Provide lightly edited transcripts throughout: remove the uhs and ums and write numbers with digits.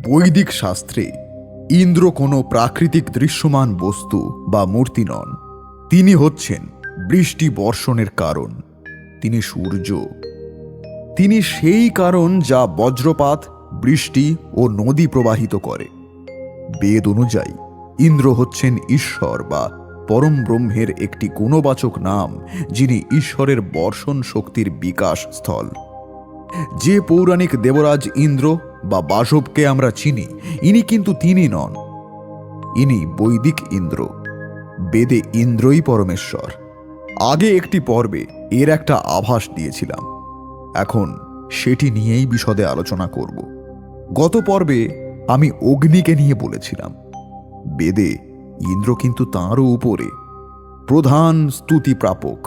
বৈদিক শাস্ত্রে ইন্দ্র কোনো প্রাকৃতিক দৃশ্যমান বস্তু বা মূর্তি নন। তিনি হচ্ছেন বৃষ্টি বর্ষণের কারণ। তিনি সূর্য। তিনি সেই কারণ যা বজ্রপাত, বৃষ্টি ও নদী প্রবাহিত করে। বেদ অনুযায়ী ইন্দ্র হচ্ছেন ঈশ্বর বা পরম ব্রহ্মের একটি গুণবাচক নাম, যিনি ঈশ্বরের বর্ষণ শক্তির বিকাশ স্থল। যে পৌরাণিক দেবরাজ ইন্দ্র বা বাসবকে আমরা চিনি, ইনি কিন্তু তিনি নন। ইনি বৈদিক ইন্দ্র। বেদে ইন্দ্রই পরমেশ্বর। আগে একটি পর্বে এর একটা আভাস দিয়েছিলাম। এখন সেটি নিয়েই বিশদে আলোচনা করব। গত পর্বে আমি অগ্নিকে নিয়ে বলেছিলাম, বেদে ইন্দ্র কিন্তু তাঁরও উপরে, প্রধান স্তুতি প্রাপক।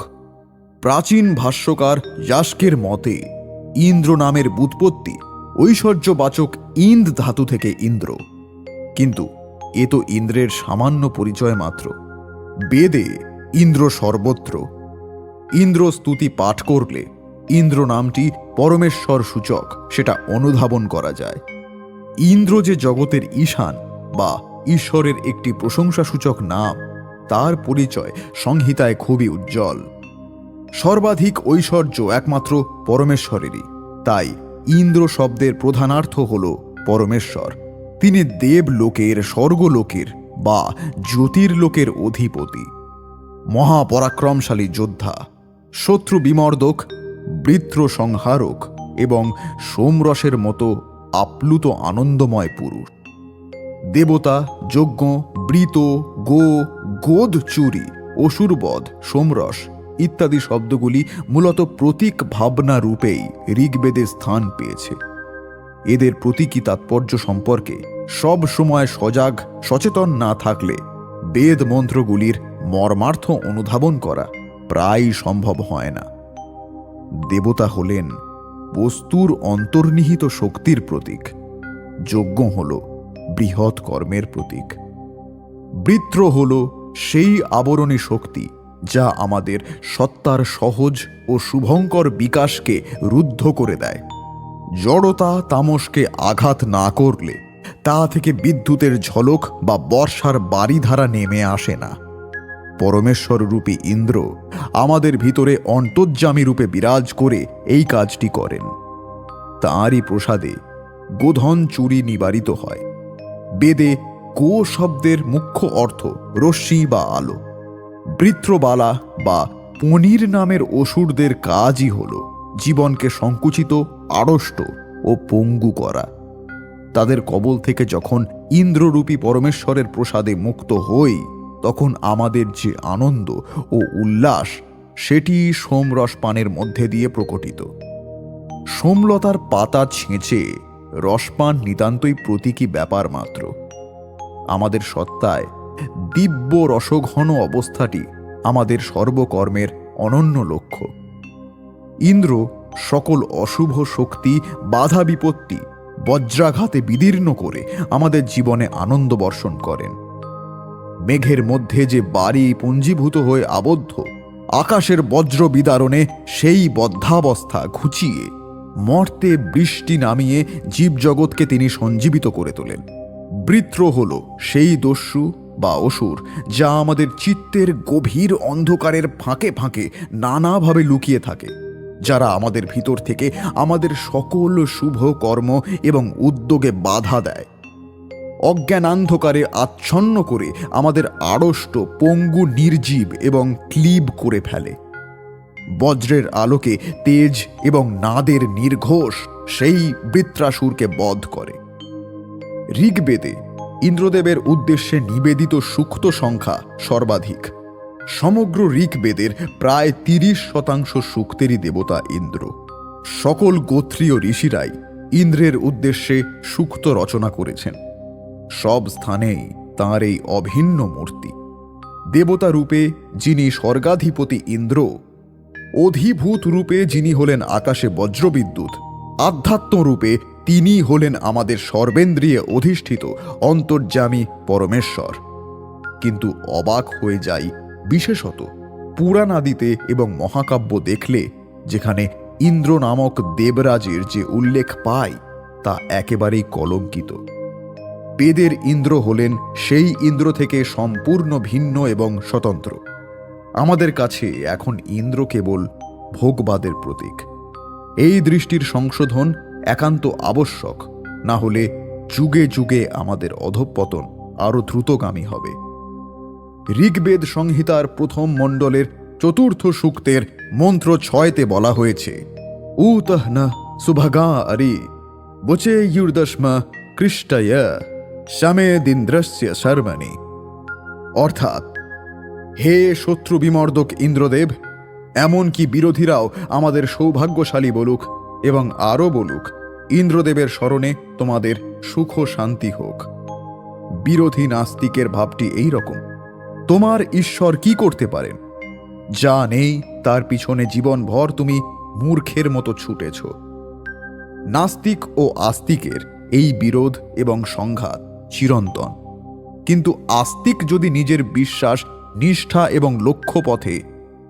প্রাচীন ভাষ্যকার যাস্কের মতে ইন্দ্র নামের ব্যুৎপত্তি ঐশ্বর্যবাচক ইন্দ ধাতু থেকে ইন্দ্র, কিন্তু এ তো ইন্দ্রের সামান্য পরিচয় মাত্র। বেদে ইন্দ্র সর্বত্র। ইন্দ্র স্তুতি পাঠ করলে ইন্দ্র নামটি পরমেশ্বর সূচক সেটা অনুধাবন করা যায়। ইন্দ্র যে জগতের ঈশান বা ঈশ্বরের একটি প্রশংসাসূচক নাম, তার পরিচয় সংহিতায় খুবই উজ্জ্বল। সর্বাধিক ঐশ্বর্য একমাত্র পরমেশ্বরেরই। তাই ইন্দ্র শব্দের প্রধানার্থ হল পরমেশ্বর। তিনি দেবলোকের, স্বর্গলোকের বা জ্যোতির্লোকের অধিপতি, মহাপরাক্রমশালী যোদ্ধা, শত্রু বিমর্দক, বৃত্র সংহারক এবং সোমরসের মতো আপ্লুত আনন্দময় পুরুষ। দেবতা, যজ্ঞ, বৃত, গোধ চুরি, অসুরবধ, সোমরস ইত্যাদি শব্দগুলি মূলত প্রতীক ভাবনা রূপেই ঋগ্বেদে স্থান পেয়েছে। এদের প্রতীকী তাৎপর্য সম্পর্কে সব সময় সজাগ সচেতন না থাকলে বেদ মন্ত্রগুলির মর্মার্থ অনুধাবন করা প্রায় সম্ভব হয় না। দেবতা হলেন বস্তুর অন্তর্নিহিত শক্তির প্রতীক। যজ্ঞ হল বৃহৎ কর্মের প্রতীক। বৃত্র হল সেই আবরণী শক্তি যা আমাদের সত্তার সহজ ও শুভঙ্কর বিকাশকে রুদ্ধ করে দেয়। জড়তা তামসকে আঘাত না করলে তা থেকে বিদ্যুতের ঝলক বা বর্ষার বারিধারা নেমে আসে না। পরমেশ্বর রূপী ইন্দ্র আমাদের ভিতরে অন্তর্যামী রূপে বিরাজ করে এই কাজটি করেন। তাঁরই প্রসাদে গোধন চুরি নিবারিত হয়। বেদে গো শব্দের মুখ্য অর্থ রশ্মি বা আলো। বৃত্রবালা বা পনির নামের অসুরদের কাজই হল জীবনকে সংকুচিত, আড়ষ্ট ও পঙ্গু করা। তাদের কবল থেকে যখন ইন্দ্ররূপী পরমেশ্বরের প্রসাদে মুক্ত হই, তখন আমাদের যে আনন্দ ও উল্লাস, সেটি সোমরস পানের মধ্যে দিয়ে প্রকটিত। সোমলতার পাতা ছেঁচে রসপান নিতান্তই প্রতীকী ব্যাপার মাত্র। আমাদের সত্তায় দিব্য রসঘন অবস্থাটি আমাদের সর্বকর্মের অনন্য লক্ষ্য। ইন্দ্র সকল অশুভ শক্তি, বাধা বিপত্তি বজ্রাঘাতে বিদীর্ণ করে আমাদের জীবনে আনন্দ বর্ষণ করেন। মেঘের মধ্যে যে বাড়ি পুঞ্জীভূত হয়ে আবদ্ধ, আকাশের বজ্র বিদারণে সেই বদ্ধাবস্থা ঘুচিয়ে মর্তে বৃষ্টি নামিয়ে জীবজগৎকে তিনি সঞ্জীবিত করে তোলেন। বৃত্র হল সেই দস্যু বা অসুর যা আমাদের চিত্তের গভীর অন্ধকারের ফাঁকে ফাঁকে নানাভাবে লুকিয়ে থাকে, যারা আমাদের ভিতর থেকে আমাদের সকল শুভ কর্ম এবং উদ্যোগে বাধা দেয়, অজ্ঞানান্ধকারে আচ্ছন্ন করে আমাদের আড়ষ্ট, পঙ্গু, নির্জীব এবং ক্লীব করে ফেলে। বজ্রের আলোকে তেজ এবং নাদের নির্ঘোষ সেই বৃত্রাসুরকে বধ করে। ঋগ্বেদে ইন্দ্রদেবের উদ্দেশ্যে নিবেদিত সূক্ত সংখ্যা সর্বাধিক। সমগ্র ঋগ্বেদের প্রায় 30% সূক্তেরই দেবতা ইন্দ্র। সকল গোত্রীয় ঋষিরাই ইন্দ্রের উদ্দেশ্যে সূক্ত রচনা করেছেন। সব স্থানেই তাঁর এই অভিন্ন মূর্তি। দেবতা রূপে যিনি স্বর্গাধিপতি ইন্দ্র, অধিভূত রূপে যিনি হলেন আকাশে বজ্রবিদ্যুৎ, আধ্যাত্ম রূপে তিনি হলেন আমাদের সর্বেন্দ্রিয়ে অধিষ্ঠিত অন্তর্যামী পরমেশ্বর। কিন্তু অবাক হয়ে যাই বিশেষত পুরাণাদিতে এবং মহাকাব্য দেখলে, যেখানে ইন্দ্র নামক দেবরাজের যে উল্লেখ পাই তা একেবারেই কলঙ্কিত। বেদের ইন্দ্র হলেন সেই ইন্দ্র থেকে সম্পূর্ণ ভিন্ন এবং স্বতন্ত্র। আমাদের কাছে এখন ইন্দ্র কেবল ভোগবাদের প্রতীক। এই দৃষ্টির সংশোধন একান্ত আবশ্যক, না হলে যুগে যুগে আমাদের অধঃপতন আরো দ্রুতগামী হবে। ঋগ্বেদ সংহিতার প্রথম মণ্ডলের চতুর্থ সূক্তের মন্ত্র 6-তে বলা হয়েছে, উতঃ ন সুভগা আরি বচে ইউর্দশ্মা কৃষ্টয় শামেদিন্দ্রস্য শর্মণি। অর্থাৎ, হে শত্রু বিমর্দক ইন্দ্রদেব, এমনকি বিরোধীরাও আমাদের সৌভাগ্যশালী বলুক এবং আরও বলুক, ইন্দ্রদেবের স্মরণে তোমাদের সুখ শান্তি হোক। বিরোধী নাস্তিকের ভাবটি এই রকম, তোমার ঈশ্বর কি করতে পারেন? যা নেই তার পিছনে জীবনভর তুমি মূর্খের মতো ছুটেছ। নাস্তিক ও আস্তিকের এই বিরোধ এবং সংঘাত চিরন্তন। কিন্তু আস্তিক যদি নিজের বিশ্বাস, নিষ্ঠা এবং লক্ষ্যপথে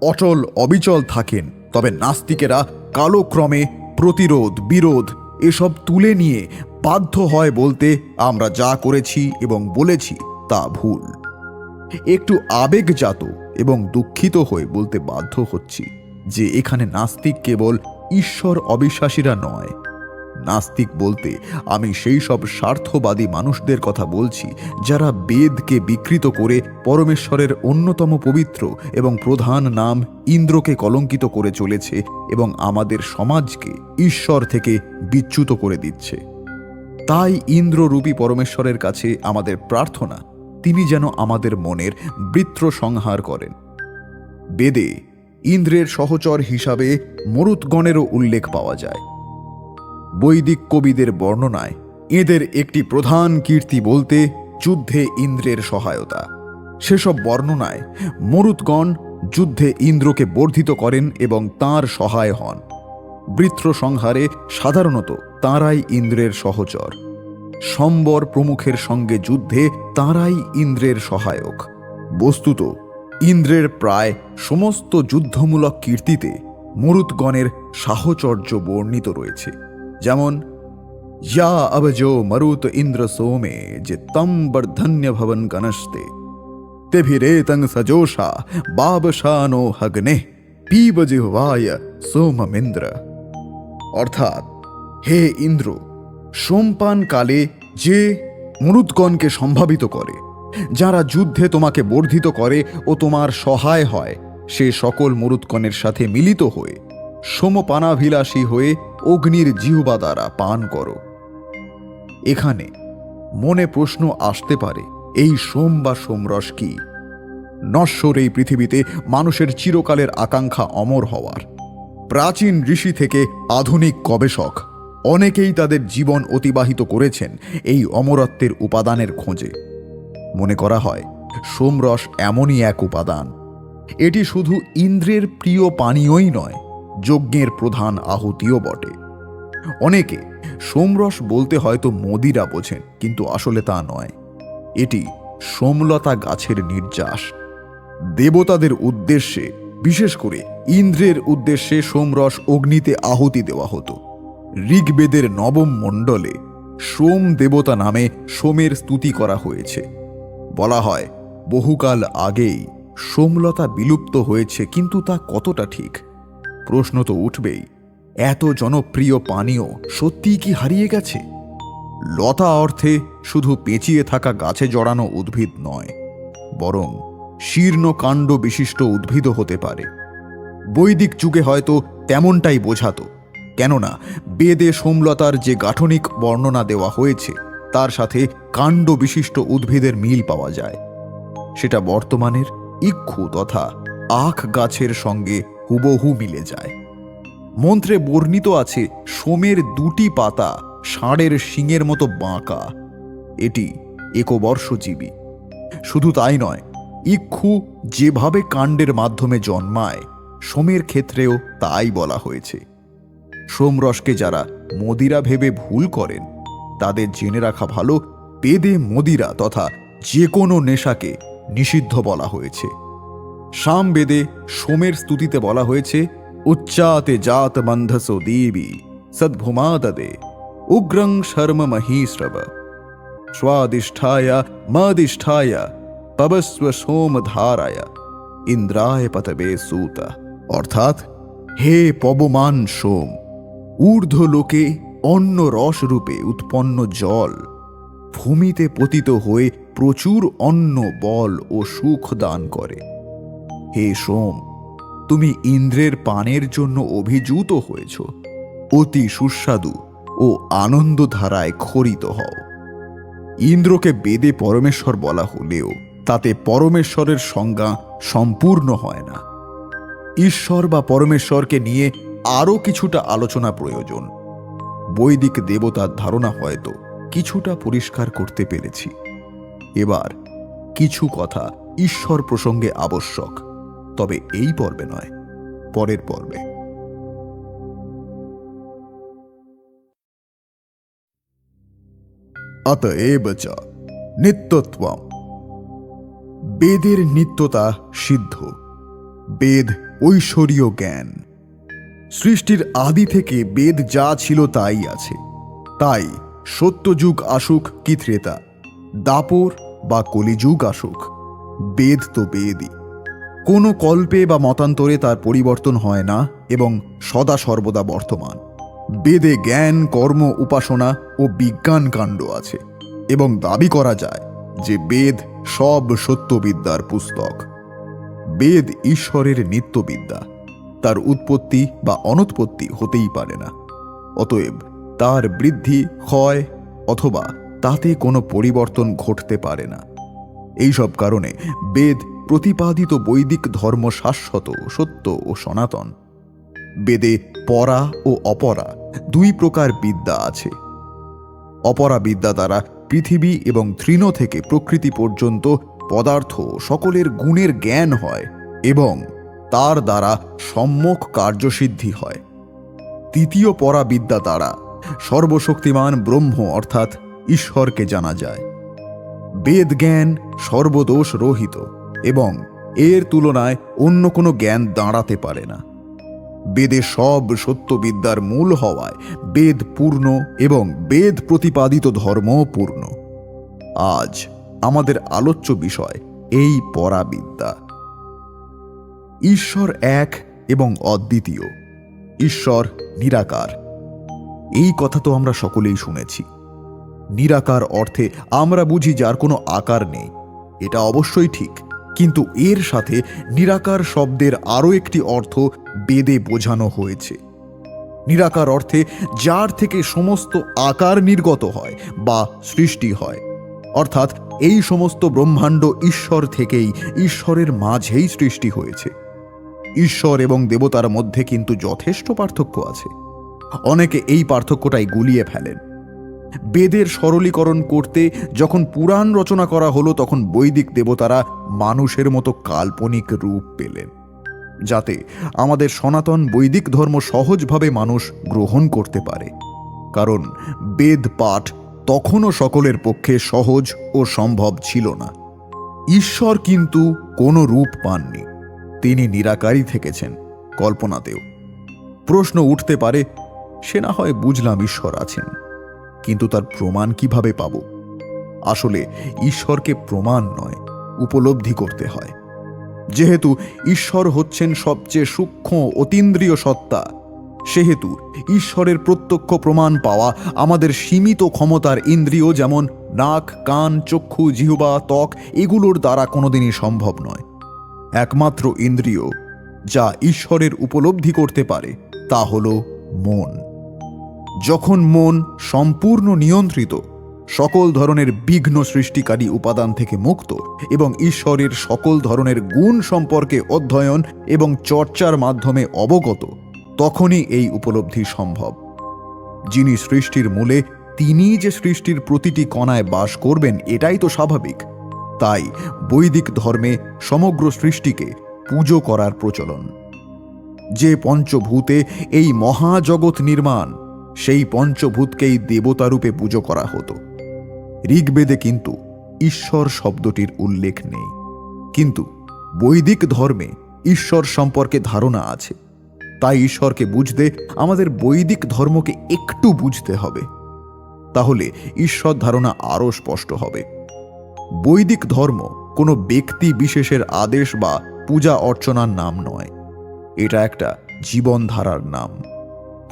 অটল অবিচল থাকেন, তবে নাস্তিকেরা কালক্রমে প্রতিরোধ, বিরোধ এসব তুলে নিয়ে বাধ্য হয় বলতে, আমরা যা করেছি এবং বলেছি তা ভুল। একটু আবেগজাত এবং দুঃখিত হয়ে বলতে বাধ্য হচ্ছি যে এখানে নাস্তিক কেবল ঈশ্বর অবিশ্বাসীরা নয়। নাস্তিক বলতে আমি সেই সব স্বার্থবাদী মানুষদের কথা বলছি যারা বেদকে বিকৃত করে পরমেশ্বরের অন্যতম পবিত্র এবং প্রধান নাম ইন্দ্রকে কলঙ্কিত করে চলেছে এবং আমাদের সমাজকে ঈশ্বর থেকে বিচ্যুত করে দিচ্ছে। তাই ইন্দ্ররূপী পরমেশ্বরের কাছে আমাদের প্রার্থনা, তিনি যেন আমাদের মনের বৃত্র সংহার করেন। বেদে ইন্দ্রের সহচর হিসাবে মরুৎগণেরও উল্লেখ পাওয়া যায়। বৈদিক কবিদের বর্ণনায় এদের একটি প্রধান কীর্তি বলতে যুদ্ধে ইন্দ্রের সহায়তা। সেসব বর্ণনায় মরুৎগণ যুদ্ধে ইন্দ্রকে বর্ধিত করেন এবং তাঁর সহায় হন। বৃত্র সংহারে সাধারণত তাঁরাই ইন্দ্রের সহচর। সম্বর প্রমুখের সঙ্গে যুদ্ধে তাঁরাই ইন্দ্রের সহায়ক। বস্তুত ইন্দ্রের প্রায় সমস্ত যুদ্ধমূলক কীর্তিতে মরুৎগণের সাহচর্য বর্ণিত রয়েছে। যেমন, ইয়া অবজো মরুত ইন্দ্র সোমে যে তম বর্ধন্য ভবন গণস্তে তেভিরেতং সজোষা বাবশানো হগ্নে পীব জিহ্বায় সোমমিন্দ্র। অর্থাৎ, হে ইন্দ্র, সোমপান কালে যে মরুৎগণকে সম্ভাবিত করে, যারা যুদ্ধে তোমাকে বর্ধিত করে ও তোমার সহায় হয়, সে সকল মরুৎগণের সাথে মিলিত হয়ে সোমপানাভিলাষী হয়ে অগ্নির জিহ্বা দ্বারা পান করো। এখানে মনে প্রশ্ন আসতে পারে, এই সোম বা সোমরস কি? নশ্বর এই পৃথিবীতে মানুষের চিরকালের আকাঙ্ক্ষা অমর হওয়ার। প্রাচীন ঋষি থেকে আধুনিক গবেষক অনেকেই তাদের জীবন অতিবাহিত করেছেন এই অমরত্বের উপাদানের খোঁজে। মনে করা হয় সোমরস এমনই এক উপাদান, এটি শুধু ইন্দ্রের প্রিয় পানীয়ই নয়, যজ্ঞের প্রধান আহুতিও বটে। অনেকে সোমরস বলতে হয়তো মদিরা বোঝেন, কিন্তু আসলে তা নয়। এটি সোমলতা গাছের নির্যাস। দেবতাদের উদ্দেশ্যে, বিশেষ করে ইন্দ্রের উদ্দেশ্যে সোমরস অগ্নিতে আহুতি দেওয়া হতো। ঋগ্বেদের নবম মণ্ডলে সোম দেবতা নামে সোমের স্তুতি করা হয়েছে। বলা হয় বহুকাল আগেই সোমলতা বিলুপ্ত হয়েছে, কিন্তু তা কতটা ঠিক? প্রশ্ন তো উঠবেই, এত জনপ্রিয় পানীয় সত্যিই কি হারিয়ে গেছে? লতা অর্থে শুধু পেঁচিয়ে থাকা গাছে জড়ানো উদ্ভিদ নয়, বরং শীর্ণ কাণ্ড বিশিষ্ট উদ্ভিদও হতে পারে। বৈদিক যুগে হয়তো তেমনটাই বোঝাতো, কেননা বেদে সোমলতার যে গাঠনিক বর্ণনা দেওয়া হয়েছে তার সাথে কাণ্ড বিশিষ্ট উদ্ভিদের মিল পাওয়া যায়। সেটা বর্তমানের ইক্ষু তথা আখ গাছের সঙ্গে হুবহু মিলে যায়। মন্ত্রে বর্ণিত আছে সোমের দুটি পাতা ষাঁড়ের শিঙের মতো বাঁকা। এটি একবর্ষজীবী। শুধু তাই নয়, ইক্ষু যেভাবে কাণ্ডের মাধ্যমে জন্মায়, সোমের ক্ষেত্রেও তাই বলা হয়েছে। সোমরসকে যারা মদিরা ভেবে ভুল করেন, তাদের জেনে রাখা ভালো, বেদে মদিরা তথা যে কোনো নেশাকে নিষিদ্ধ বলা হয়েছে। সামবেদে সোমের স্তুতিতে বলা হয়েছে, উচ্চাতে জাত মন্ধসো দেবী সদ্ভুমাদদে উগ্রং শর্ম মহীশ্রব। স্বাদিষ্ঠায় মাদিষ্ঠায় পবস্ব সোম ধারায় ইন্দ্রায় পতবে সূত। অর্থাৎ, হে পবমান সোম, ঊর্ধ্বলোকে অন্ন রস রূপে উৎপন্ন জল ভূমিতে পতিত হয়ে প্রচুর অন্ন, বল ও সুখ দান করে। হে সোম, তুমি ইন্দ্রের পানের জন্য অভিযুত হয়েছ। অতি সুস্বাদু ও আনন্দধারায় খরিত হও। ইন্দ্রকে বেদে পরমেশ্বর বলা হলেও তাতে পরমেশ্বরের সংজ্ঞা সম্পূর্ণ হয় না। ঈশ্বর বা পরমেশ্বরকে নিয়ে আরও কিছুটা আলোচনা প্রয়োজন। বৈদিক দেবতার ধারণা হয়তো কিছুটা পরিষ্কার করতে পেরেছি। এবার কিছু কথা ঈশ্বর প্রসঙ্গে আবশ্যক, তবে এই পর্বে নয়, পরের পর্বে। অতএব চ নিত্যত্বম। বেদের নিত্যতা সিদ্ধ। বেদ ঐশ্বরীয় জ্ঞান। সৃষ্টির আদি থেকে বেদ যা ছিল তাই আছে। তাই সত্যযুগ আসুক কি ত্রেতা, দাপর বা কলিযুগ আসুক, বেদ তো বেদই। কোনো কল্পে বা মতান্তরে তার পরিবর্তন হয় না এবং সদা সর্বদা বর্তমান। বেদে জ্ঞান, কর্ম, উপাসনা ও বিজ্ঞান কাণ্ড আছে এবং দাবি করা যায় যে বেদ সব সত্যবিদ্যার পুস্তক। বেদ ঈশ্বরের নিত্যবিদ্যা। তার উৎপত্তি বা অনুৎপত্তি হতেই পারে না। অতএব তার বৃদ্ধি, ক্ষয় অথবা তাতে কোনো পরিবর্তন ঘটতে পারে না। এইসব কারণে বেদ প্রতিপাদিত বৈদিক ধর্ম শাশ্বত, সত্য ও সনাতন। বেদে পরা ও অপরা দুই প্রকার বিদ্যা আছে। অপরা বিদ্যা দ্বারা পৃথিবী এবং তৃণ থেকে প্রকৃতি পর্যন্ত পদার্থ সকলের গুণের জ্ঞান হয় এবং তার দ্বারা সম্যক কার্যসিদ্ধি হয়। তৃতীয় পরা বিদ্যা দ্বারা সর্বশক্তিমান ব্রহ্ম অর্থাৎ ঈশ্বরকে জানা যায়। বেদ জ্ঞান সর্বদোষ রহিত এবং এর তুলনায় অন্য কোনো জ্ঞান দাঁড়াতে পারে না। বেদে সব সত্যবিদ্যার মূল হওয়ায় বেদ পূর্ণ এবং বেদ প্রতিপাদিত ধর্ম পূর্ণ। আজ আমাদের আলোচ্য বিষয় এই পরাবিদ্যা। ঈশ্বর এক এবং অদ্বিতীয়। ঈশ্বর নিরাকার। এই কথা তো আমরা সকলেই শুনেছি। নিরাকার অর্থে আমরা বুঝি যার কোনো আকার নেই। এটা অবশ্যই ঠিক, কিন্তু এর সাথে নিরাকার শব্দের আরও একটি অর্থ বেদে বোঝানো হয়েছে। নিরাকার অর্থে যার থেকে সমস্ত আকার নির্গত হয় বা সৃষ্টি হয়, অর্থাৎ এই সমস্ত ব্রহ্মাণ্ড ঈশ্বর থেকেই, ঈশ্বরের মাঝেই সৃষ্টি হয়েছে। ঈশ্বর এবং দেবতার মধ্যে কিন্তু যথেষ্ট পার্থক্য আছে। অনেকে এই পার্থক্যটাই গুলিয়ে ফেলেন। বেদের সরলীকরণ করতে যখন পুরাণ রচনা করা হলো, তখন বৈদিক দেবতারা মানুষের মতো কাল্পনিক রূপ পেলেন, যাতে আমাদের সনাতন বৈদিক ধর্ম সহজভাবে মানুষ গ্রহণ করতে পারে। কারণ বেদ পাঠ তখনও সকলের পক্ষে সহজ ও সম্ভব ছিল না। ঈশ্বর কিন্তু কোনো রূপ পাননি। তিনি নিরাকারই থেকেছেন কল্পনাতেও। প্রশ্ন উঠতে পারে, সে না হয় বুঝলাম ঈশ্বর আছেন, কিন্তু তার প্রমাণ কিভাবে পাব? আসলে ঈশ্বরকে প্রমাণ নয়, উপলব্ধি করতে হয়। যেহেতু ঈশ্বর হচ্ছেন সবচেয়ে সূক্ষ্ম অতীন্দ্রিয় সত্তা, সেহেতু ঈশ্বরের প্রত্যক্ষ প্রমাণ পাওয়া আমাদের সীমিত ক্ষমতার ইন্দ্রিয় যেমন নাক, কান, চক্ষু, জিহ্বা, ত্বক এগুলোর দ্বারা কোনোদিনই সম্ভব নয়। একমাত্র ইন্দ্রিয় যা ঈশ্বরের উপলব্ধি করতে পারে তা হল মন। যখন মন সম্পূর্ণ নিয়ন্ত্রিত, সকল ধরনের বিঘ্ন সৃষ্টিকারী উপাদান থেকে মুক্ত এবং ঈশ্বরের সকল ধরনের গুণ সম্পর্কে অধ্যয়ন এবং চর্চার মাধ্যমে অবগত, তখনই এই উপলব্ধি সম্ভব। যিনি সৃষ্টির মূলে, তিনি যে সৃষ্টির প্রতিটি কণায় বাস করবেন এটাই তো স্বাভাবিক। তাই বৈদিক ধর্মে সমগ্র সৃষ্টিকে পুজো করার প্রচলন। যে পঞ্চভূতে এই মহাজগৎ নির্মাণ, সেই পঞ্চভূতকেই দেবতারূপে পুজো করা হতো। ঋগ্বেদে কিন্তু ঈশ্বর শব্দটির উল্লেখ নেই, কিন্তু বৈদিক ধর্মে ঈশ্বর সম্পর্কে ধারণা আছে। তাই ঈশ্বরকে বুঝতে আমাদের বৈদিক ধর্মকে একটু বুঝতে হবে। তাহলে ঈশ্বর ধারণা আরও স্পষ্ট হবে। বৈদিক ধর্ম কোনো ব্যক্তি বিশেষের আদেশ বা পূজা অর্চনার নাম নয়, এটা একটা জীবনধারার নাম।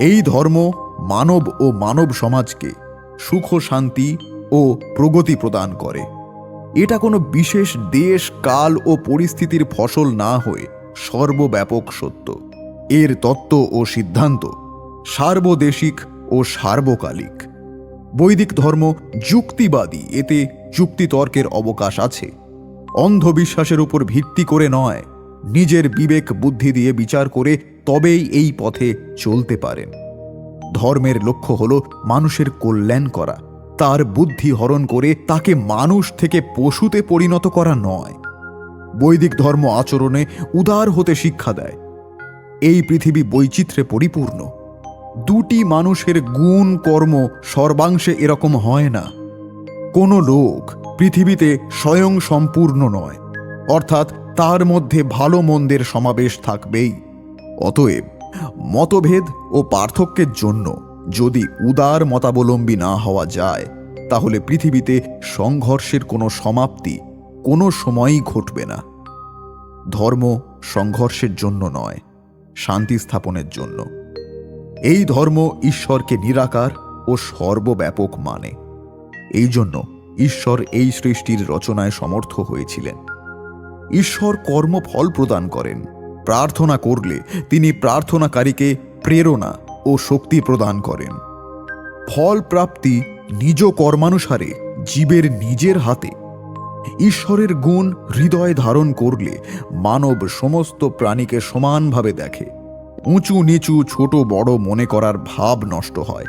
এই ধর্ম মানব ও মানব সমাজকে সুখ শান্তি ও প্রগতি প্রদান করে। এটা কোনো বিশেষ দেশ কাল ও পরিস্থিতির ফসল না হয়ে সর্বব্যাপক সত্য। এর তত্ত্ব ও সিদ্ধান্ত সার্বদেশিক ও সার্বকালিক। বৈদিক ধর্ম যুক্তিবাদী, এতে যুক্তিতর্কের অবকাশ আছে। অন্ধবিশ্বাসের উপর ভিত্তি করে নয়, নিজের বিবেক বুদ্ধি দিয়ে বিচার করে তবেই এই পথে চলতে পারেন। ধর্মের লক্ষ্য হল মানুষের কল্যাণ করা, তার বুদ্ধি হরণ করে তাকে মানুষ থেকে পশুতে পরিণত করা নয়। বৈদিক ধর্ম আচরণে উদার হতে শিক্ষা দেয়। এই পৃথিবী বৈচিত্র্যে পরিপূর্ণ। দুটি মানুষের গুণ কর্ম সর্বাংশে এরকম হয় না। কোনো লোক পৃথিবীতে স্বয়ং সম্পূর্ণ নয়, অর্থাৎ তার মধ্যে ভালো মন্দের সমাবেশ থাকবেই। অতএব মতভেদ ও পার্থক্যের জন্য যদি উদার মতাবলম্বী না হওয়া যায়, তাহলে পৃথিবীতে সংঘর্ষের কোনো সমাপ্তি কোনো সময়ই ঘটবে না। ধর্ম সংঘর্ষের জন্য নয়, শান্তি স্থাপনের জন্য। এই ধর্ম ঈশ্বরকে নিরাকার ও সর্বব্যাপক মানে। এই জন্য ঈশ্বর এই সৃষ্টির রচনায় সমর্থ হয়েছিলেন। ঈশ্বর কর্মফল প্রদান করেন। প্রার্থনা করলে তিনি প্রার্থনাকারীকে প্রেরণা ও শক্তি প্রদান করেন। ফল প্রাপ্তি নিজ কর্মানুসারে জীবের নিজের হাতে। ঈশ্বরের গুণ হৃদয়ে ধারণ করলে মানব সমস্ত প্রাণীকে সমানভাবে দেখে। উঁচু নিচু ছোট বড় মনে করার ভাব নষ্ট হয়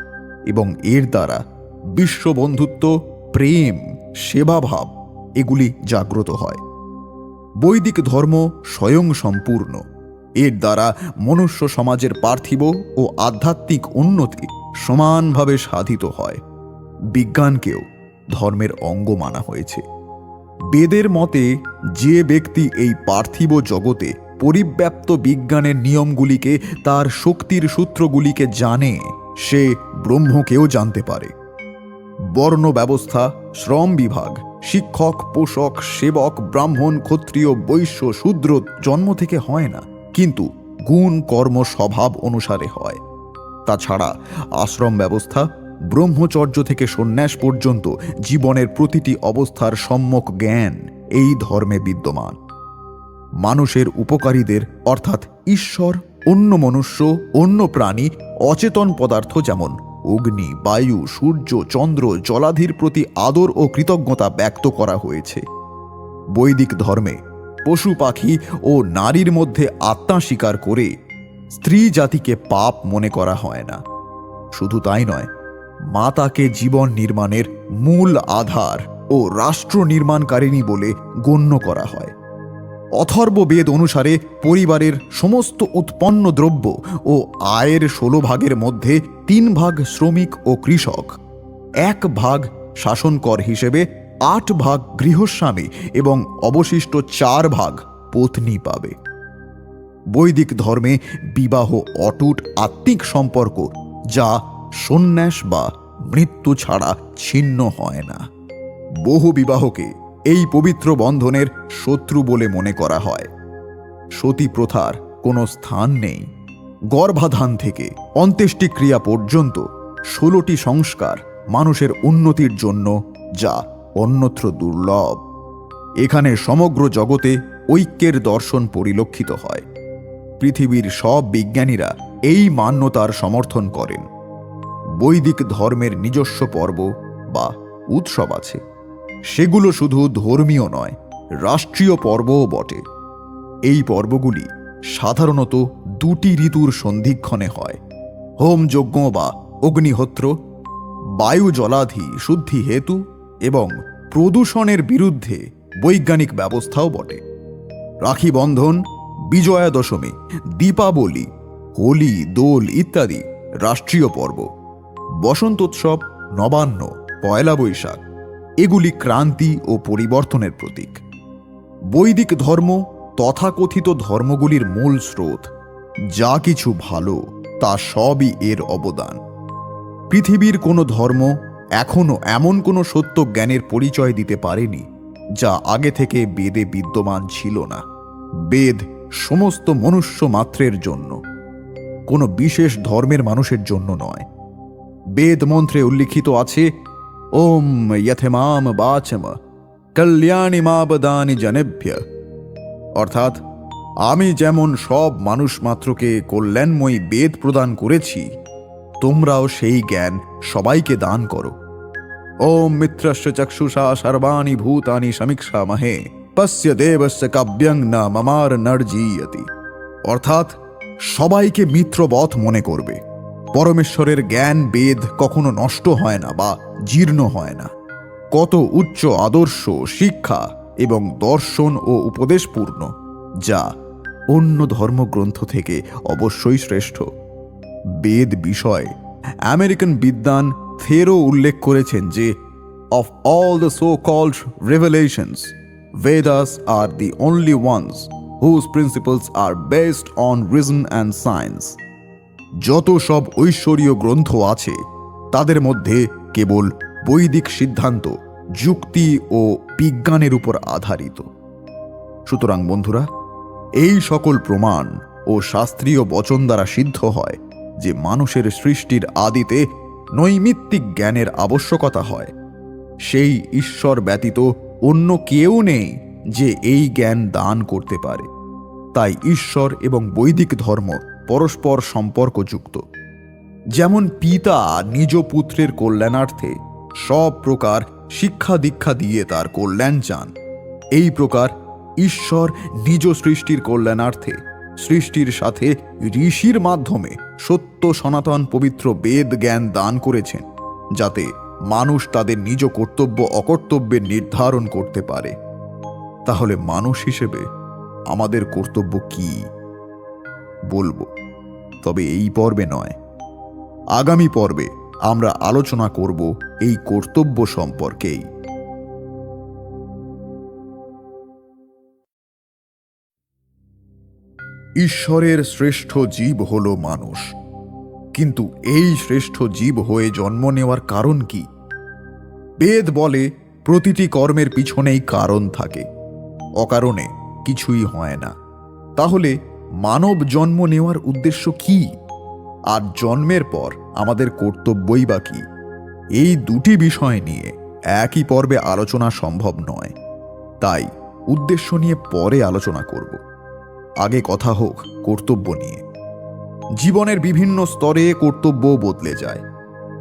এবং এর দ্বারা বিশ্ববন্ধুত্ব, প্রেম, সেবাভাব এগুলি জাগ্রত হয়। বৈদিক ধর্ম স্বয়ং সম্পূর্ণ। এর দ্বারা মনুষ্য সমাজের পার্থিব ও আধ্যাত্মিক উন্নতি সমানভাবে সাধিত হয়। বিজ্ঞানকেও ধর্মের অঙ্গ মানা হয়েছে। বেদের মতে যে ব্যক্তি এই পার্থিব জগতে পরিব্যাপ্ত বিজ্ঞানের নিয়মগুলিকে, তার শক্তির সূত্রগুলিকে জানে, সে ব্রহ্মকেও জানতে পারে। বর্ণ ব্যবস্থা, শ্রম বিভাগ, শিক্ষক, পোষক, সেবক, ব্রাহ্মণ, ক্ষত্রিয়, বৈশ্য, শূদ্র জন্ম থেকে হয় না, কিন্তু গুণ কর্ম স্বভাব অনুসারে হয়। তাছাড়া আশ্রম ব্যবস্থা, ব্রহ্মচর্য থেকে সন্ন্যাস পর্যন্ত জীবনের প্রতিটি অবস্থার সম্যক জ্ঞান এই ধর্মে বিদ্যমান। মানুষের উপকারীদের অর্থাৎ ঈশ্বর, অন্য মনুষ্য, অন্য প্রাণী, অচেতন পদার্থ যেমন অগ্নি, বায়ু, সূর্য, চন্দ্র, জলাধির প্রতি আদর ও কৃতজ্ঞতা ব্যক্ত করা হয়েছে। বৈদিক ধর্মে পশু পাখি ও নারীর মধ্যে আত্মা স্বীকার করে স্ত্রী জাতিকে পাপ মনে করা হয় না। শুধু তাই নয়, মাতাকে জীবন নির্মাণের মূল আধার ও রাষ্ট্র নির্মাণকারিণী বলে গণ্য করা হয়। অথর্ববেদ অনুসারে পরিবারের সমস্ত উৎপন্ন দ্রব্য ও আয়ের 16 ভাগের মধ্যে 3 ভাগ শ্রমিক ও কৃষক, 1 ভাগ শাসনকর হিসেবে 8 ভাগ গৃহস্বামী এবং অবশিষ্ট 4 ভাগ পত্নী পাবে। বৈদিক ধর্মে বিবাহ অটুট আত্মিক সম্পর্ক, যা সন্ন্যাস বা মৃত্যু ছাড়া ছিন্ন হয় না। বহু বিবাহকে এই পবিত্র বন্ধনের শত্রু বলে মনে করা হয়। সতী প্রথার কোনো স্থান নেই। গর্ভাধান থেকে অন্ত্যেষ্টিক্রিয়া পর্যন্ত 16টি সংস্কার মানুষের উন্নতির জন্য, যা অন্যত্র দুর্লভ। এখানে সমগ্র জগতে ঐক্যের দর্শন পরিলক্ষিত হয়। পৃথিবীর সব বিজ্ঞানীরা এই মান্যতার সমর্থন করেন। বৈদিক ধর্মের নিজস্ব পর্ব বা উৎসব আছে। সেগুলো শুধু ধর্মীয় নয়, রাষ্ট্রীয় পর্বও বটে। এই পর্বগুলি সাধারণত 2টি ঋতুর সন্ধিক্ষণে হয়। হোমযজ্ঞ বা অগ্নিহোত্র, বায়ু জলাধি শুদ্ধি হেতু এবং প্রদূষণের বিরুদ্ধে বৈজ্ঞানিক ব্যবস্থাও বটে। রাখি বন্ধন, বিজয়া দশমী, দীপাবলি, হোলি, দোল ইত্যাদি রাষ্ট্রীয় পর্ব। বসন্তোৎসব, নবান্ন, পয়লা বৈশাখ এগুলি ক্রান্তি ও পরিবর্তনের প্রতীক। বৈদিক ধর্ম তথাকথিত ধর্মগুলির মূল স্রোত। যা কিছু ভালো তা সবই এর অবদান। পৃথিবীর কোনো ধর্ম এখনো এমন কোনো সত্য জ্ঞানের পরিচয় দিতে পারেনি যা আগে থেকে বেদে বিদ্যমান ছিল না। বেদ সমস্ত মনুষ্য মাত্রের জন্য, কোনো বিশেষ ধর্মের মানুষের জন্য নয়। বেদ মন্ত্রে উল্লিখিত আছে, ওম যথেমাম বাচম কল্যাণী মাবদানি জনেভ্য, অর্থাৎ আমি যেমন সব মানুষ মাত্রকে কল্যাণময়ী বেদ প্রদান করেছি, তোমরাও সেই জ্ঞান সবাইকে দান করো। ওম মিত্রস্য চক্ষুষা সর্বাণি ভূতানি সমীক্ষামহে পশ্য দেবস্য কাব্যং না মমার নর্জীয়তি, অর্থাৎ সবাইকে মিত্রবৎ মনে করবে। পরমেশ্বরের জ্ঞান বেদ কখনো নষ্ট হয় না বা জীর্ণ হয় না। কত উচ্চ আদর্শ, শিক্ষা এবং দর্শন ও উপদেশপূর্ণ, যা অন্য ধর্মগ্রন্থ থেকে অবশ্যই শ্রেষ্ঠ। বেদ বিষয়ে আমেরিকান বিদ্বান থেরো উল্লেখ করেছেন যে, of all the so called revelations, Vedas are the only ones whose principles are based on reason and science. যত সব ঐশ্বরীয় গ্রন্থ আছে তাদের মধ্যে কেবল বৈদিক সিদ্ধান্ত, যুক্তি ও বিজ্ঞানের উপর আধারিত। সুতরাং বন্ধুরা, এই সকল প্রমাণ ও শাস্ত্রীয় বচন দ্বারা সিদ্ধ হয় যে মানুষের সৃষ্টির আদিতে নৈমিত্তিক জ্ঞানের আবশ্যকতা হয়। সেই ঈশ্বর ব্যতীত অন্য কেউ নেই যে এই জ্ঞান দান করতে পারে। তাই ঈশ্বর এবং বৈদিক ধর্ম পরস্পর সম্পর্কযুক্ত। যেমন পিতা নিজ পুত্রের কল্যাণার্থে সব প্রকার শিক্ষা দীক্ষা দিয়ে তার কল্যাণ চান, এই প্রকার ঈশ্বর নিজ সৃষ্টির কল্যাণার্থে সৃষ্টির সাথে ঋষির মাধ্যমে সত্য সনাতন পবিত্র বেদ জ্ঞান দান করেছেন, যাতে মানুষ তাদের নিজ কর্তব্য অকর্তব্যের নির্ধারণ করতে পারে। তাহলে মানুষ হিসেবে আমাদের কর্তব্য কি বলবো, তবে এই পর্বে নয়। আগামী পর্বে আমরা আলোচনা করব এই কর্তব্য সম্পর্কেই। ঈশ্বরের শ্রেষ্ঠ জীব হল মানুষ, কিন্তু এই শ্রেষ্ঠ জীব হয়ে জন্ম নেওয়ার কারণ কি? বেদ বলে প্রতিটি কর্মের পিছনেই কারণ থাকে, অকারণে কিছুই হয় না। তাহলে মানব জন্ম নেওয়ার উদ্দেশ্য কি? আর জন্মের পর আমাদের কর্তব্যই বা কি? এই দুটি বিষয় নিয়ে একই পর্বে আলোচনা সম্ভব নয়, তাই উদ্দেশ্য নিয়ে পরে আলোচনা করব। আগে কথা হোক কর্তব্য নিয়ে। জীবনের বিভিন্ন স্তরে কর্তব্য বদলে যায়।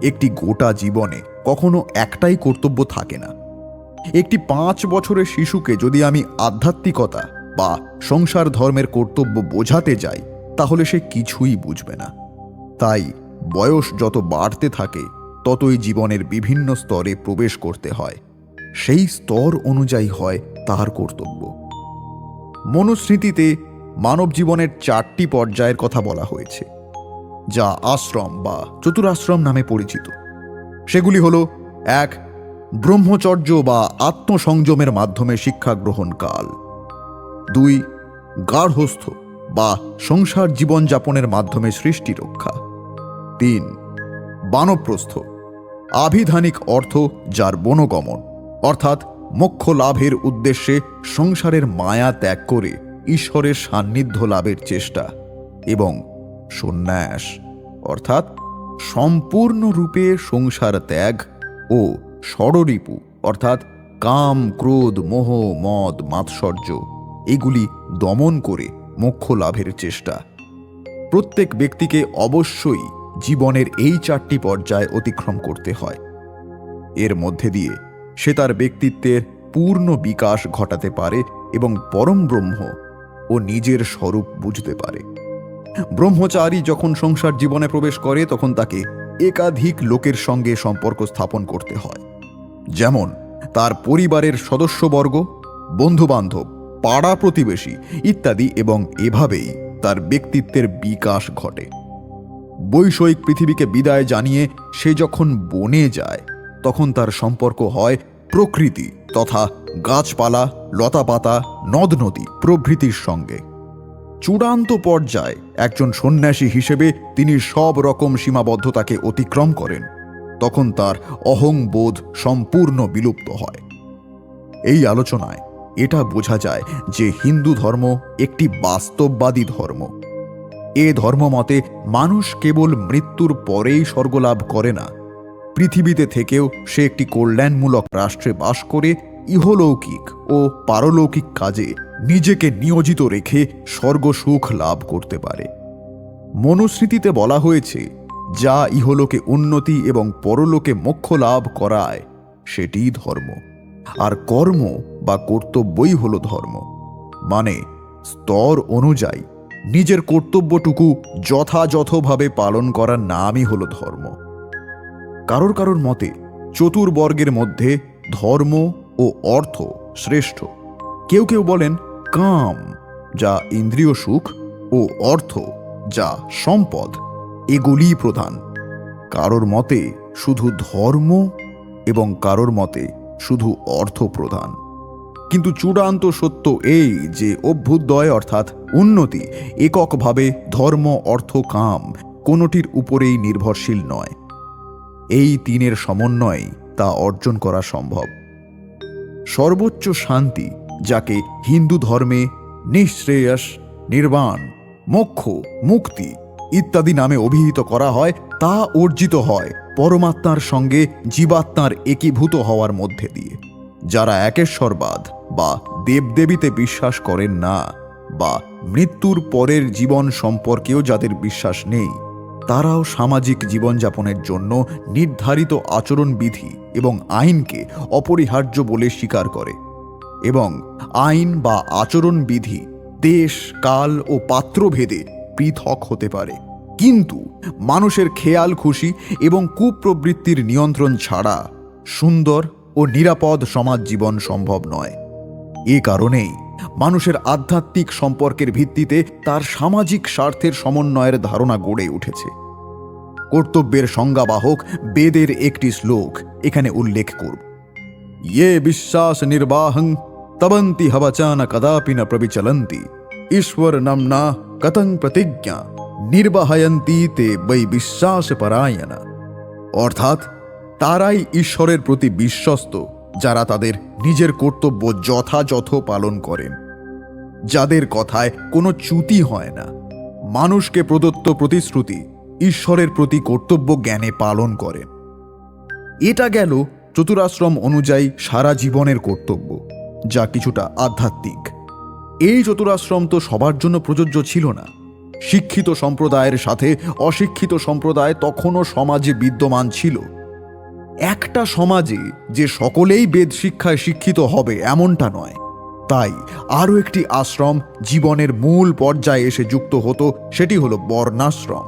একটি গোটা জীবনে কখনো একটাই কর্তব্য থাকে না। একটি 5 বছরের শিশুকে যদি আমি আধ্যাত্মিকতা বা সংসার ধর্মের কর্তব্য বোঝাতে যাই, তাহলে সে কিছুই বুঝবে না। তাই বয়স যত বাড়তে থাকে ততই জীবনের বিভিন্ন স্তরে প্রবেশ করতে হয়। সেই স্তর অনুযায়ী হয় তার কর্তব্য। মনুস্মৃতিতে মানব জীবনের 4টি পর্যায়ের কথা বলা হয়েছে, যা আশ্রম বা চতুরাশ্রম নামে পরিচিত। সেগুলি হল: 1. ব্রহ্মচর্য বা আত্মসংযমের মাধ্যমে শিক্ষা গ্রহণ কাল। 2. গার্হস্থ্য বা সংসার জীবনযাপনের মাধ্যমে সৃষ্টি রক্ষা। 3. বানপ্রস্থ, আভিধানিক অর্থ যার বনগমন, অর্থাৎ মোক্ষ লাভের উদ্দেশ্যে সংসারের মায়া ত্যাগ করে ঈশ্বরের সান্নিধ্য লাভের চেষ্টা। এবং সন্ন্যাস, অর্থাৎ সম্পূর্ণরূপে সংসার ত্যাগ ও ষড়রিপু, অর্থাৎ কাম, ক্রোধ, মোহ, মদ, মাৎসর্য এগুলি দমন করে মোক্ষ লাভের চেষ্টা। প্রত্যেক ব্যক্তিকে অবশ্যই জীবনের এই 4টি পর্যায় অতিক্রম করতে হয়। এর মধ্যে দিয়ে সে তার ব্যক্তিত্বের পূর্ণ বিকাশ ঘটাতে পারে এবং পরম ব্রহ্ম ও নিজের স্বরূপ বুঝতে পারে। ব্রহ্মচারী যখন সংসার জীবনে প্রবেশ করে তখন তাকে একাধিক লোকের সঙ্গে সম্পর্ক স্থাপন করতে হয়, যেমন তার পরিবারের সদস্যবর্গ, বন্ধুবান্ধব, পাড়া প্রতিবেশী ইত্যাদি, এবং এভাবেই তার ব্যক্তিত্বের বিকাশ ঘটে। বৈষয়িক পৃথিবীকে বিদায় জানিয়ে সে যখন বনে যায় তখন তার সম্পর্ক হয় প্রকৃতি তথা গাছপালা, লতাপাতা, নদ নদী প্রভৃতির সঙ্গে। চূড়ান্ত পর্যায়ে একজন সন্ন্যাসী হিসেবে তিনি সব রকম সীমাবদ্ধতাকে অতিক্রম করেন তখন তার অহংবোধ সম্পূর্ণ বিলুপ্ত হয়। এই আলোচনায় এটা বোঝা যায় যে হিন্দু ধর্ম একটি বাস্তববাদী ধর্ম। এ ধর্মমতে মানুষ কেবল মৃত্যুর পরেই স্বর্গলাভ করে না, পৃথিবীতে থেকেও সে একটি কল্যাণমূলক রাষ্ট্রে বাস করে ইহলৌকিক ও পারলৌকিক কাজে নিজেকে নিয়োজিত রেখে স্বর্গসুখ লাভ করতে পারে। মনুস্মৃতিতে বলা হয়েছে, যা ইহলোকে উন্নতি এবং পরলোকে মোক্ষ লাভ করায় সেটিই ধর্ম, আর কর্ম বা কর্তব্যই হল ধর্ম। মানে স্তর অনুযায়ী নিজের কর্তব্যটুকু যথাযথভাবে পালন করার নামই হল ধর্ম। কারোর কারোর মতে চতুর্বর্গের মধ্যে ধর্ম ও অর্থ শ্রেষ্ঠ। কেউ কেউ বলেন কাম, যা ইন্দ্রিয় সুখ, ও অর্থ, যা সম্পদ, এগুলিই প্রধান। কারোর মতে শুধু ধর্ম এবং কারোর মতে শুধু অর্থ প্রধান। কিন্তু চূড়ান্ত সত্য এই যে অভ্যুদয় অর্থাৎ উন্নতি এককভাবে ধর্ম, অর্থ, কাম কোনোটির উপরেই নির্ভরশীল নয়। এই তিনের সমন্বয়ে তা অর্জন করা সম্ভব। সর্বোচ্চ শান্তি, যাকে হিন্দু ধর্মে নিঃশ্রেয়স, নির্বাণ, মোক্ষ, মুক্তি ইত্যাদি নামে অভিহিত করা হয়, তা অর্জিত হয় পরমাত্মার সঙ্গে জীবাত্মার একীভূত হওয়ার মধ্যে দিয়ে। যারা একেশ্বরবাদ বা দেবদেবীতে বিশ্বাস করেন না, বা মৃত্যুর পরের জীবন সম্পর্কেও যাদের বিশ্বাস নেই, তারাও সামাজিক জীবনযাপনের জন্য নির্ধারিত আচরণবিধি এবং আইনকে অপরিহার্য বলে স্বীকার করে। এবং আইন বা আচরণবিধি দেশ, কাল ও পাত্রভেদে পৃথক হতে পারে, কিন্তু মানুষের খেয়াল খুশি এবং কুপ্রবৃত্তির নিয়ন্ত্রণ ছাড়া সুন্দর ও নিরাপদ সমাজ জীবন সম্ভব নয়। এ কারণেই মানুষের আধ্যাত্মিক সম্পর্কের ভিত্তিতে তার সামাজিক স্বার্থের সমন্বয়ের ধারণা গড়ে উঠেছে। কর্তব্যের সংজ্ঞাবাহক বেদের একটি শ্লোক এখানে উল্লেখ করব। ইয়ে বিশ্বাস নির্বাহং তবন্তি হবচান কদাপি ন প্রবিচলন্তি ঈশ্বর নামনা কতং প্রতিজ্ঞা নির্বাহয়ন্তি তে বৈ বিশ্বাস পরায়ণা। অর্থাৎ তারাই ঈশ্বরের প্রতি বিশ্বস্ত যারা তাদের নিজের কর্তব্য যথাযথ পালন করেন, যাদের কথায় কোনো চ্যুতি হয় না, মানুষকে প্রদত্ত প্রতিশ্রুতি ঈশ্বরের প্রতি কর্তব্য জ্ঞানে পালন করেন। এটা গেল চতুরাশ্রম অনুযায়ী সারা জীবনের কর্তব্য, যা কিছুটা আধ্যাত্মিক। এই চতুরাশ্রম তো সবার জন্য প্রযোজ্য ছিল না। শিক্ষিত সম্প্রদায়ের সাথে অশিক্ষিত সম্প্রদায় তখনও সমাজে বিদ্যমান ছিল। একটা সমাজে যে সকলেই বেদ শিক্ষায় শিক্ষিত হবে এমনটা নয়। তাই আরও একটি আশ্রম জীবনের মূল পর্যায়ে এসে যুক্ত হতো, সেটি হলো বর্ণাশ্রম।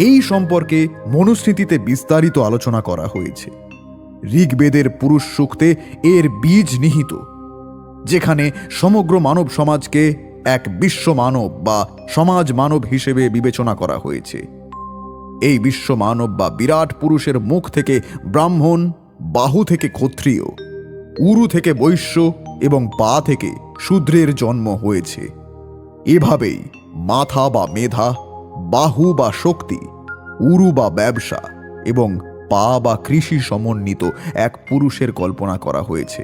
এই সম্পর্কে মনুস্মৃতিতে বিস্তারিত আলোচনা করা হয়েছে। ঋগ্বেদের পুরুষ সূক্তে এর বীজ নিহিত, যেখানে সমগ্র মানব সমাজকে এক বিশ্ব মানব বা সমাজ মানব হিসেবে বিবেচনা করা হয়েছে। এই বিশ্ব মানব বা বিরাট পুরুষের মুখ থেকে ব্রাহ্মণ, বাহু থেকে ক্ষত্রিয়, উরু থেকে বৈশ্য এবং পা থেকে শূদ্রের জন্ম হয়েছে। এভাবেই মাথা বা মেধা, বাহু বা শক্তি, উরু বা ব্যবসা এবং পা বা কৃষি সমন্বিত এক পুরুষের কল্পনা করা হয়েছে,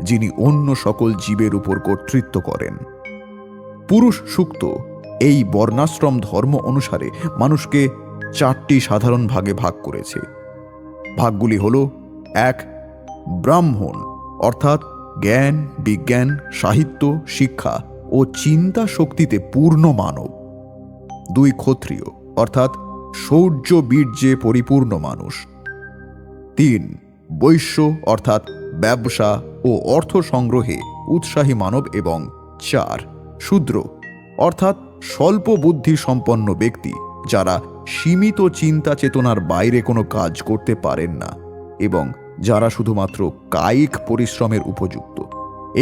যিনি অন্য সকল জীবের উপর কর্তৃত্ব করেন। পুরুষ সূক্ত এই বর্ণাশ্রম ধর্ম অনুসারে মানুষকে 4টি সাধারণ ভাগে ভাগ করেছে। ভাগগুলি হল: 1. ব্রাহ্মণ, অর্থাৎ জ্ঞান, বিজ্ঞান, সাহিত্য, শিক্ষা ও চিন্তা শক্তিতে পূর্ণ মানব। 2. ক্ষত্রিয়, অর্থাৎ শৌর্য বীর্যে পরিপূর্ণ মানুষ। 3. বৈশ্য, অর্থাৎ ব্যবসা ও অর্থ সংগ্রহে উৎসাহী মানব। এবং 4. শূদ্র, অর্থাৎ স্বল্প বুদ্ধি সম্পন্ন ব্যক্তি, যারা সীমিত চিন্তা চেতনার বাইরে কোনো কাজ করতে পারেন না এবং যারা শুধুমাত্র কায়িক পরিশ্রমের উপযুক্ত।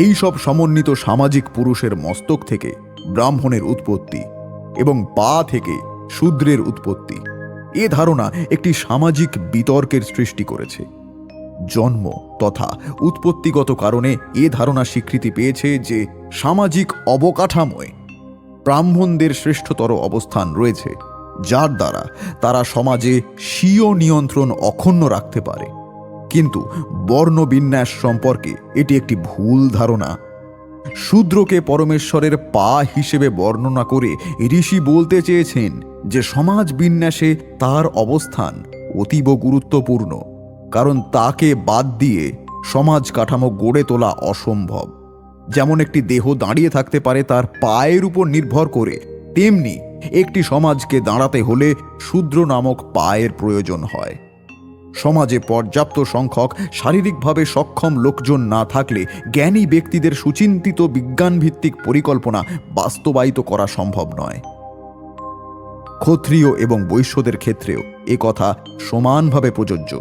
এই সব সমন্বিত সামাজিক পুরুষের মস্তক থেকে ব্রাহ্মণের উৎপত্তি এবং পা থেকে শূদ্রের উৎপত্তি। এ ধারণা একটি সামাজিক বিতর্কের সৃষ্টি করেছে। জন্ম তথা উৎপত্তিগত কারণে এ ধারণা স্বীকৃতি পেয়েছে যে সামাজিক অবকাঠামোয় ব্রাহ্মণদের শ্রেষ্ঠতর অবস্থান রয়েছে, যার দ্বারা তারা সমাজে স্বীয় নিয়ন্ত্রণ অক্ষুণ্ণ রাখতে পারে। কিন্তু বর্ণবিন্যাস সম্পর্কে এটি একটি ভুল ধারণা। শূদ্রকে পরমেশ্বরের পা হিসেবে বর্ণনা করে ঋষি বলতে চেয়েছেন যে সমাজ বিন্যাসে তার অবস্থান অতীব গুরুত্বপূর্ণ, কারণ তাকে বাদ দিয়ে সমাজ কাঠামো গড়ে তোলা অসম্ভব। যেমন একটি দেহ দাঁড়িয়ে থাকতে পারে তার পায়ের উপর নির্ভর করে, তেমনি একটি সমাজকে দাঁড়াতে হলে শূদ্র নামক পায়ের প্রয়োজন হয়। সমাজে পর্যাপ্ত সংখ্যক শারীরিকভাবে সক্ষম লোকজন না থাকলে জ্ঞানী ব্যক্তিদের সুচিন্তিত বিজ্ঞানভিত্তিক পরিকল্পনা বাস্তবায়িত করা সম্ভব নয়। ক্ষত্রিয় এবং বৈশ্যদের ক্ষেত্রেও এ কথা সমানভাবে প্রযোজ্য।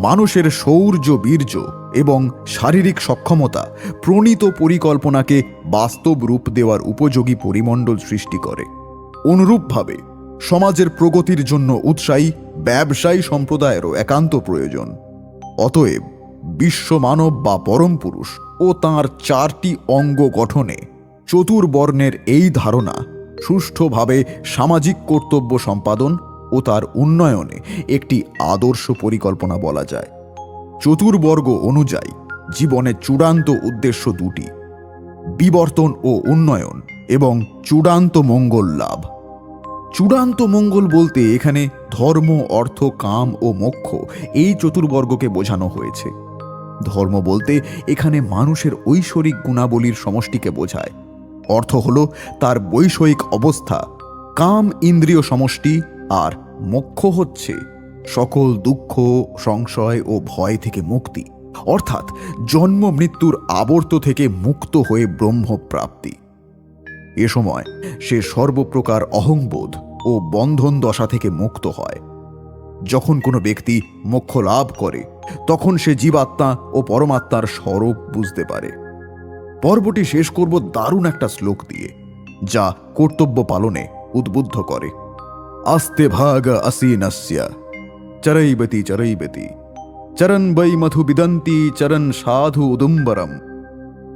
মানুষের শৌর্য, বীর্য এবং শারীরিক সক্ষমতা প্রণীত পরিকল্পনাকে বাস্তব রূপ দেওয়ার উপযোগী পরিমণ্ডল সৃষ্টি করে। অনুরূপভাবে সমাজের প্রগতির জন্য উৎসাহী ব্যবসায়ী সম্প্রদায়েরও একান্ত প্রয়োজন। অতএব বিশ্বমানব বা পরম পুরুষ ও তাঁর 4টি অঙ্গ গঠনে চতুর্বর্ণের এই ধারণা সুষ্ঠুভাবে সামাজিক কর্তব্য সম্পাদন ও তার উন্নয়নে একটি আদর্শ পরিকল্পনা বলা যায়। চতুর্বর্গ অনুযায়ী জীবনের চূড়ান্ত উদ্দেশ্য দুটি: বিবর্তন ও উন্নয়ন এবং চূড়ান্ত মঙ্গল লাভ। চূড়ান্ত মঙ্গল বলতে এখানে ধর্ম, অর্থ, কাম ও মোক্ষ এই চতুর্বর্গকে বোঝানো হয়েছে। ধর্ম বলতে এখানে মানুষের ঐশ্বরিক গুণাবলীর সমষ্টিকে বোঝায়। অর্থ হল তার বৈষয়িক অবস্থা, কাম ইন্দ্রিয় সমষ্টি, আর মোক্ষ হচ্ছে সকল দুঃখ, সংশয় ও ভয় থেকে মুক্তি, অর্থাৎ জন্ম মৃত্যুর আবর্ত থেকে মুক্ত হয়ে ব্রহ্মপ্রাপ্তি। এ সময় সে সর্বপ্রকার অহংবোধ ও বন্ধন দশা থেকে মুক্ত হয়। যখন কোনো ব্যক্তি মোক্ষ লাভ করে তখন সে জীবাত্মা ও পরমাত্মার স্বরূপ বুঝতে পারে। পর্বটি শেষ করব দারুণ একটা শ্লোক দিয়ে, যা কর্তব্য পালনে উদ্বুদ্ধ করে। আস্তে ভাগ আসীনস্য চরৈবতি চরৈবতি চরণ বৈ মধু বিদন্তি চরণ সাধু উদুম্বরম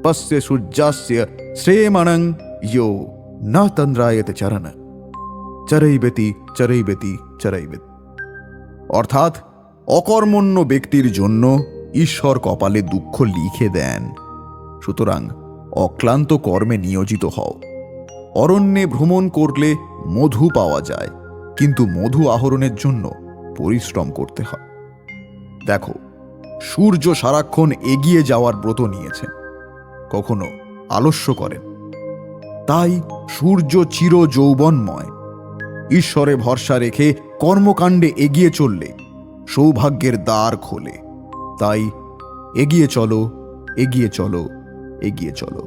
পশ্য সূর্যাস্য শ্রেমণং ইয়ো ন তন্দ্রায়তে চরণ চরৈবতি চরৈবতি চরৈবতি। অর্থাৎ অকর্মণ্য ব্যক্তির জন্য ঈশ্বর কপালে দুঃখ লিখে দেন। সুতরাং অক্লান্ত কর্মে নিয়োজিত হও। অরণ্যে ভ্রমণ করলে মধু পাওয়া যায়, কিন্তু মধু আহরণের জন্য পরিশ্রম করতে হয়। দেখো, সূর্য সারাক্ষণ এগিয়ে যাওয়ার ব্রত নিয়েছেন, কখনো আলস্য করেন। তাই সূর্য চির যৌবনময়। ঈশ্বরে ভরসা রেখে কর্মকাণ্ডে এগিয়ে চললে সৌভাগ্যের দ্বার খোলে। তাই এগিয়ে চলো, এগিয়ে চলো, এগিয়ে চলো।